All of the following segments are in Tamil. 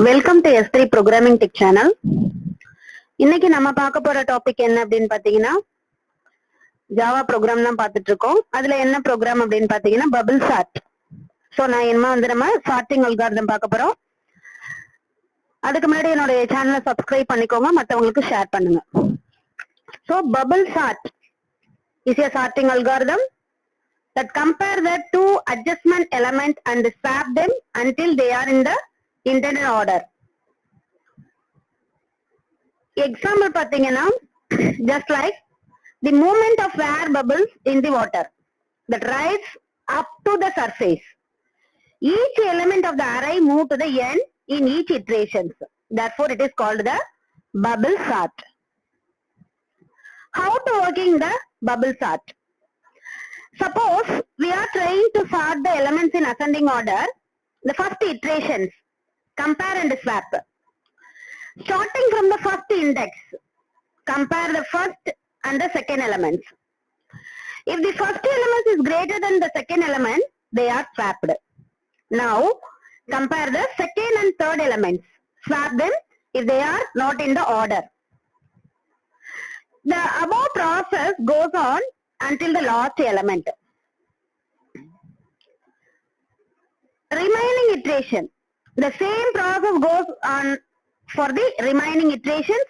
Welcome to S3 programming tech channel. இன்னைக்கு நம்ம பார்க்க போற டாபிக் என்ன அப்படின்னு பாத்தீங்கன்னா ஜாவா ப்ரோக்ராம் தான் பார்த்துட்டு இருக்கோம். அதுல என்ன ப்ரோக்ராம் அப்படின்னு பாத்தீங்கன்னா பபிள் சார்ட். ஸோ நான் என்ன வந்து நம்ம சார்ட்டிங் அல்காரிதம் பார்க்க போறோம். அதுக்கு முன்னாடி என்னோட சேனலை சப்ஸ்கிரைப் பண்ணிக்கோங்க, மற்றவங்களுக்கு ஷேர் பண்ணுங்க. So bubble sort is a sorting algorithm that compare the two adjustment elements and swap them until they are in the intended order. Example பாத்தீங்கன்னா just like the movement of air bubbles in the water that rise up to the surface. Each element of the array move to the end in each iterations. Therefore, it is called the bubble sort. How to working the bubble sort? Suppose we are trying to sort the elements in ascending order. The first iterations, compare and swap. Starting from the first index, compare the first and the second elements. If the first element is greater than the second element, they are swapped. Now, compare the second and third elements. Swap them if they are not in the order. The above process goes on until the last element. Remaining iteration. The same process goes on for the remaining iterations.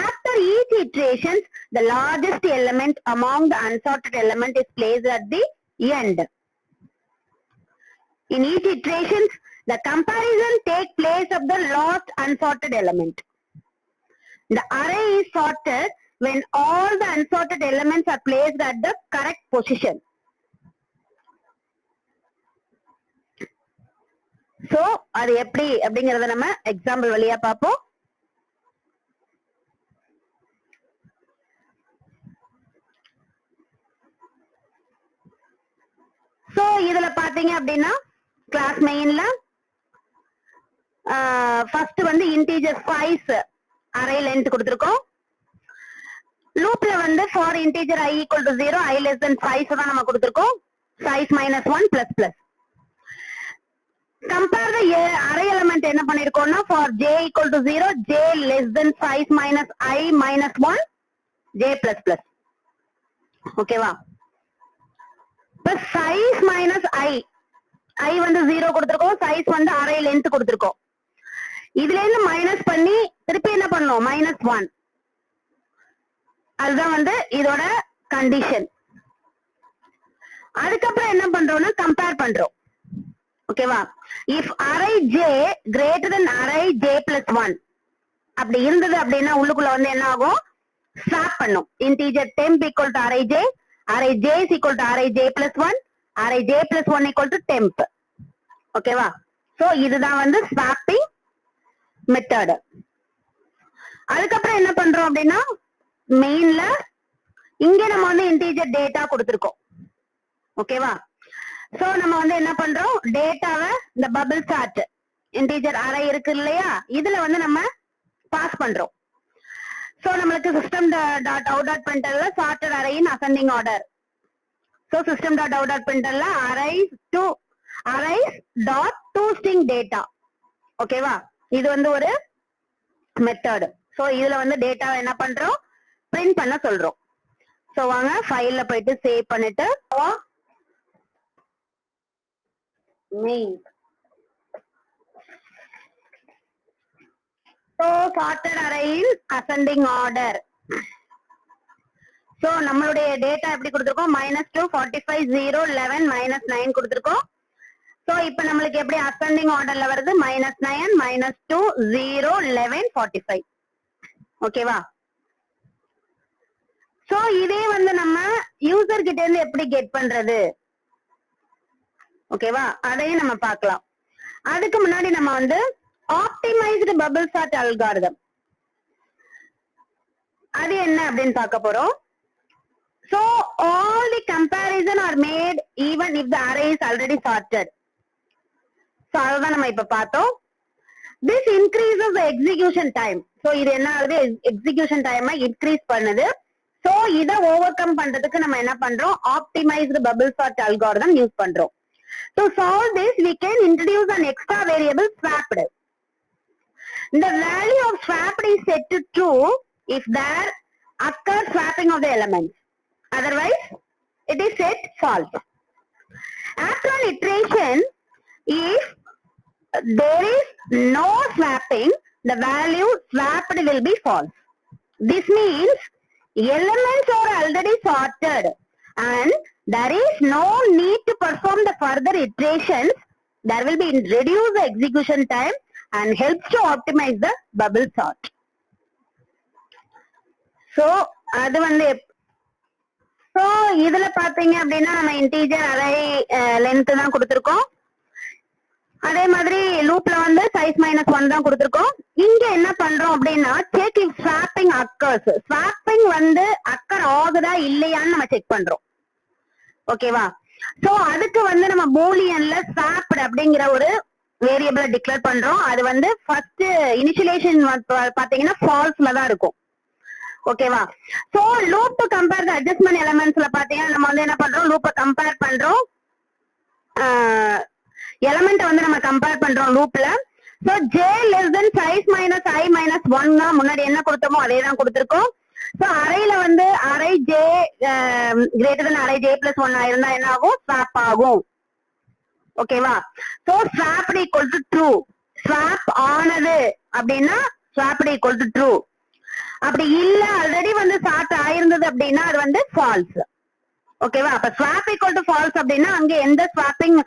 After each iteration, the largest element among the unsorted element is placed at the end. In each iteration, the comparison takes place of the last unsorted element. The array is sorted when all the unsorted elements are placed at the correct position. So, அது எப்படி அப்படிங்கறத நம்ம எக்ஸாம்பிள் வழியா பார்ப்போம். சோ இதுல பாத்தீங்க அப்படின்னா கிளாஸ் மெயின்ல ஃபர்ஸ்ட் வந்து இன்டிஜர் சைஸ் அரே லென்த் கொடுத்திருக்கோம். லூப்ல வந்து for integer I equal to 0, I less than 5 தான் நம்ம கொடுத்திருக்கோம். Size -1 plus plus. கம்பேர் தி அரே எலிமெண்ட் என்ன பண்ணிருக்கோம்னா for j equal to 0, j less than 5 minus I minus 1, j plus plus. ஓகேவா? இப்ப சைஸ் மைனஸ் I வந்து 0 கொடுத்திருக்கோம், சைஸ் வந்து அரே லென்த் கொடுத்திருக்கோம். இதுல இருந்து மைனஸ் பண்ணி திருப்பி என்ன பண்ணோம் -1. அதுதான் வந்து இதோட கண்டிஷன். அதுக்கப்புறம் என்ன பண்றோம்னா கம்பேர் பண்றோம். ஓகேவா? If array j greater than array j plus 1 அப்படி இருந்தது அப்படின்னா உள்ளுக்குள்ள வந்து என்ன ஆகும், ஸ்வாப் பண்ணும். Integer temp equal to array j is equal to array j plus 1, array j plus 1 equal to temp. ஓகேவா? சோ இதுதான் வந்து ஸ்வாப்பிங் மெத்தட். அதுக்கப்புறம் என்ன பண்றோம் அப்படின்னா மெயின்ல இங்க நம்ம வந்து இன்டிஜர் டேட்டா கொடுத்திருக்கோம். ஓகேவா? சோ நம்ம வந்து என்ன பண்றோம், டேட்டாவை இந்த பபிள் சார்ட் இன்டிஜர் அரே இருக்கு இல்லையா, இதுல வந்து நம்ம பாஸ் பண்றோம். சோ நம்மளுக்கு system dot out dot printlnல sorted array in ascending order. So system dot out dot printlnல arrays dot toString data. ஓகேவா? இது வந்து ஒரு மெத்தட். சோ இதுல வந்து டேட்டாவை என்ன பண்றோம், பிரிண்ட் பண்ண சொல்றோம். சோ வாங்க ஃபைல்ல போயிட்டு சேவ் பண்ணிட்டு main. So sorted array in ascending order. So நம்மளுடைய டேட்டா எப்படி கொடுத்திருக்கோம், -2 45 0 11 -9 கொடுத்திருக்கோம். சோ இப்போ நம்மளுக்கு எப்படி அசெண்டிங் ஆர்டர்ல வருது -9 -2 0 11 45. ஓகேவா? சோ இதே வந்து நம்ம யூசர் கிட்ட இருந்து எப்படி கெட் பண்றது, ஓகேவா, அதையும் நம்ம பார்க்கலாம். அதுக்கு முன்னாடி நம்ம வந்து ஆப்டிமைஸ்டு பபிள் சார்ட் அல்காரிதம் அது என்ன அப்படின்னு பார்க்க போறோம். So all the comparison are made even if the array is already sorted. So அதுதான் நம்ம இப்ப பார்த்தோம். This increases the execution time. So இது என்ன ஆகுது, எக்ஸிகியூஷன் டைமை இன்க்ரீஸ் பண்ணுது. So இதை ஓவர் கம் பண்றதுக்கு நம்ம என்ன பண்றோம், optimized bubble sort algorithm use பண்றோம். To solve this, we can introduce an extra variable swapped. The value of swapped is set to true if there occurs swapping of the elements. Otherwise, it is set false. After an iteration, if there is no swapping, the value swapped will be false. This means elements are already sorted and there is no need to perform the further iterations. There will be reduce the execution time and helps to optimize the bubble sort. So அது வந்து so இதுல பாத்தீங்க அப்படின்னா நம்ம இன்டீஜர் அரே லென்த் தான் கொடுத்திருக்கோம். அதே மாதிரி லூப்ல வந்து சைஸ் -1 தான் கொடுத்திருக்கோம். இங்க என்ன பண்றோம் அப்படின்னா check if swapping occurs. Swapping வந்து அக்கர் ஆகுதா இல்லையான்னு நம்ம செக் பண்றோம். ஓகேவா? சோ அதுக்கு வந்து நம்ம பூலியன்ல ஸ்வாப்ட் அப்படிங்கிற ஒரு வேரியபிளை டிக்ளேர் பண்றோம். அது வந்து ஃபர்ஸ்ட் இனிஷியலைசேஷன் பாத்தீங்கன்னா ஃபால்ஸ்ல தான் இருக்கும். ஓகேவா? So loop to compare the adjustment எலிமெண்ட்ஸ்ல பாத்தீங்கன்னா நம்ம வந்து என்ன பண்றோம், லூப்பை கம்பேர் பண்றோம். எலிமெண்ட் வந்து நம்ம கம்பேர் பண்றோம் லூப்ல. So j less than size -i-1 முன்னாடி என்ன கொடுத்தோமோ அதே தான் கொடுத்திருக்கோம். சோ அரேல வந்து array j greater than array j + 1 இருந்தா என்ன ஆகும், ஸ்வாப் ஆகும். ஓகேவா? So swapped equal to true. Swap ஆனது அப்படின்னா ஸ்வாப்ட் ஈக்குவல் டு ட்ரூ. அப்படி இல்ல ஆல்ரெடி வந்து ஸ்டார்ட் ஆயிருந்தது அப்படின்னா அது வந்து ஃபால்ஸ். ஓகேவா? அப்ப ஸ்வாப் ஈக்குவல் டு ஃபால்ஸ் அப்படின்னா அங்க எந்த ஸ்வாப்பிங்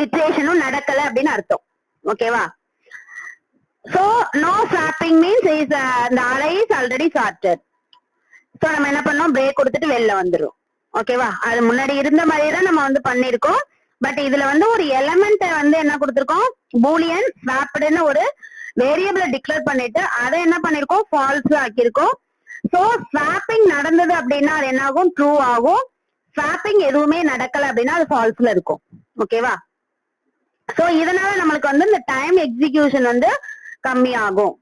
இட்ரேஷனும் நடக்கல அப்படின்னு அர்த்தம். ஓகேவா? So no swapping means is the array is already sorted. So நம்ம என்ன பண்ணோம், பிரேக் கொடுத்துட்டு வெளில வந்துரும். ஓகேவா? அது முன்னாடி இருந்த மாதிரியே தான் நம்ம வந்து பண்ணிருக்கோம். பட் இதுல வந்து ஒரு எலிமெண்ட் வந்து என்ன கொடுத்திருக்கோம், பூலியன் ஸ்வாப்டுன்னு ஒரு வேரியபிளை டிக்ளேர் பண்ணிட்டு அதை என்ன பண்ணிருக்கோம், ஃபால்ஸ் ஆக்கியிருக்கோம். சோ ஸ்வாப்பிங் நடந்தது அப்படின்னா அது என்ன ஆகும், ட்ரூ ஆகும். ஸ்வாப்பிங் எதுவுமே நடக்கல அப்படின்னா அது ஃபால்ஸ்ல இருக்கும். ஓகேவா? சோ இதனால நம்மளுக்கு வந்து இந்த டைம் எக்ஸிகியூஷன் வந்து கம்மி ஆகும்.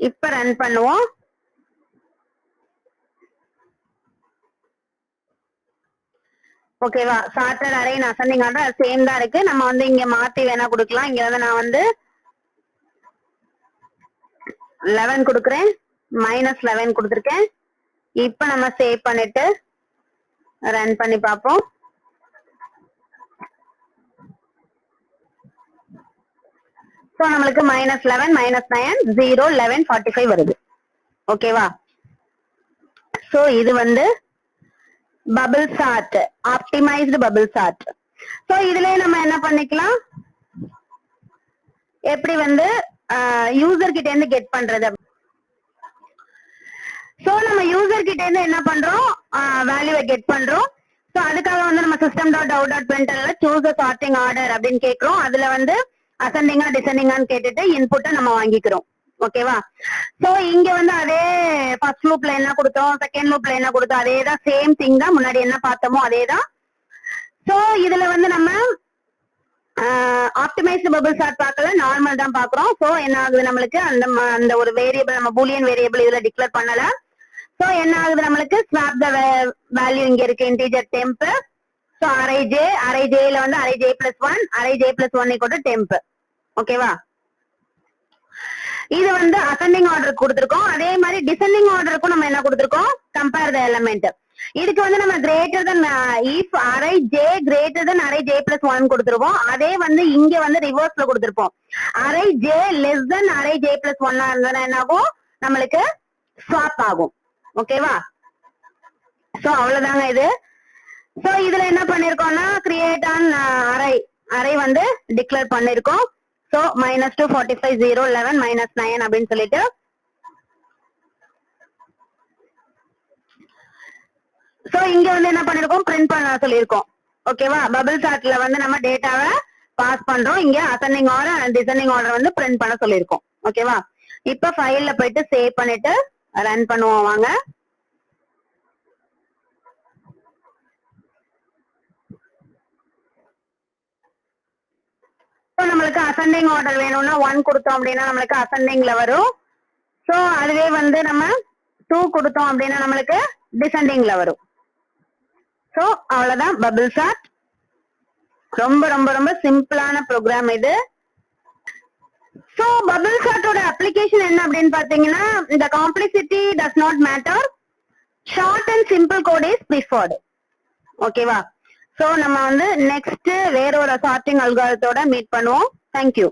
இப்ப ரன் பண்ணுவோம். ஓகேவா? Sorted array ascending order same தான் இருக்கு. நம்ம வந்து இங்க மாத்தி வேணா கொடுக்கலாம். இங்க வந்து நான் வந்து 11 கொடுக்குறேன், -11 கொடுத்துருக்கேன். இப்ப நம்ம சேவ் பண்ணிட்டு ரன் பண்ணி பார்ப்போம். சோ நம்மளுக்கு -11 -9 0 11 45 வருது. ஓகேவா? சோ இது வந்து bubble chart, optimized bubble chart. So இதுலயே நம்ம என்ன பண்ணிக்கலாம், எப்படி வந்து யூசர் கிட்ட இருந்து கெட் பண்றது. சோ நம்ம யூசர் கிட்ட இருந்து என்ன பண்றோம், வேல்யூவை கெட் பண்றோம். சோ அதுக்காக வந்து நம்ம system.out.printlnல choose a sorting order அப்படின்னு கேக்குறோம். அதுல வந்து அசெண்டிங்கா டிசெண்டிங்கான்னு கேட்டுட்டு இன்புட்டை நம்ம வாங்கிக்கிறோம். ஓகேவா? சோ இங்க வந்து அதே ஃபர்ஸ்ட் லூப்ல என்ன கொடுத்தோம், செகண்ட் லூப்ல என்ன கொடுத்தோம், அதே தான், சேம் திங் தான். முன்னாடி என்ன பார்த்தோமோ அதே தான். சோ இதுல வந்து நம்ம ஆப்டிமைஸ்டு பபிள் சார்ட் பார்க்கல, நார்மல் தான் பாக்குறோம். சோ என்ன ஆகுது, நம்மளுக்கு அந்த ஒரு வேரியபிள் நம்ம பூலியன் வேரியபிள் இதுல டிக்ளேர் பண்ணல. சோ என்ன ஆகுது, நம்மளுக்கு ஸ்வாப் த வேல்யூ இங்க இருக்கு, இன்டிஜர் டெம்ப். சோ அரே ஜேல வந்து array j + 1 array j + 1 = temp. ஓகேவா? இது வந்து அசெண்டிங் ஆர்டர் கொடுத்திருக்கோம். அதே மாதிரி டிசெண்டிங் ஆர்டருக்கும் நம்ம என்ன கொடுத்திருக்கோம், கம்பேர் த எலிமெண்ட். இதுக்கு வந்து நம்ம greater than if array j greater than array j + 1 கொடுத்திருப்போம். அதே வந்து இங்க வந்து ரிவர்ஸ்ல கொடுத்திருப்போம். Array j less than array j + 1 இருந்தா என்ன ஆகும், நம்மளுக்கு ஸ்வாப் ஆகும். ஓகேவா? சோ அவ்வளவுதாங்க இது. சோ இதுல என்ன பண்ணிருக்கோம்னா கிரியேட் ஆன் அரே வந்து டிக்ளேர் பண்ணிருக்கோம். சோ -2 45 0 11 -9 அப்படின்னு சொல்லிட்டு சோ இங்க வந்து என்ன பண்ணிருக்கோம், பிரிண்ட் பண்ண சொல்லியிருக்கோம். ஓகேவா? பபிள் சார்ட்ல வந்து நம்ம டேட்டாவை பாஸ் பண்றோம். இங்க ascending order and descending order வந்து பிரிண்ட் பண்ண சொல்லியிருக்கோம். ஓகேவா? இப்ப ஃபைல்ல போயிட்டு சேவ் பண்ணிட்டு ரன் பண்ணுவோம் வாங்க. நம்மளுக்கு அசெண்டிங் ஆர்டர் வேணும்னா 1 கொடுத்தோம் அப்படின்னா நம்மளுக்கு அசெண்டிங்ல வரும். சோ அதுவே வந்து நம்ம 2 கொடுத்தோம் அப்படின்னா நம்மளுக்கு டிசெண்டிங்ல வரும். சோ அவ்வளவுதான் பபிள் சார்ட். ரொம்ப ரொம்ப ரொம்ப சிம்பிளான ப்ரோக்ராம் இது. சோ பபிள் சார்ட்டோட அப்ளிகேஷன் என்ன அப்படின்னு பாத்தீங்கன்னா, இந்த complexity does not matter, short and simple code is preferred. ஓகேவா? சோ நம்ம வந்து நெக்ஸ்ட் வேற ஒரு சார்ட்டிங் அல்காரிதத்தோட மீட் பண்ணுவோம். தேங்க்யூ.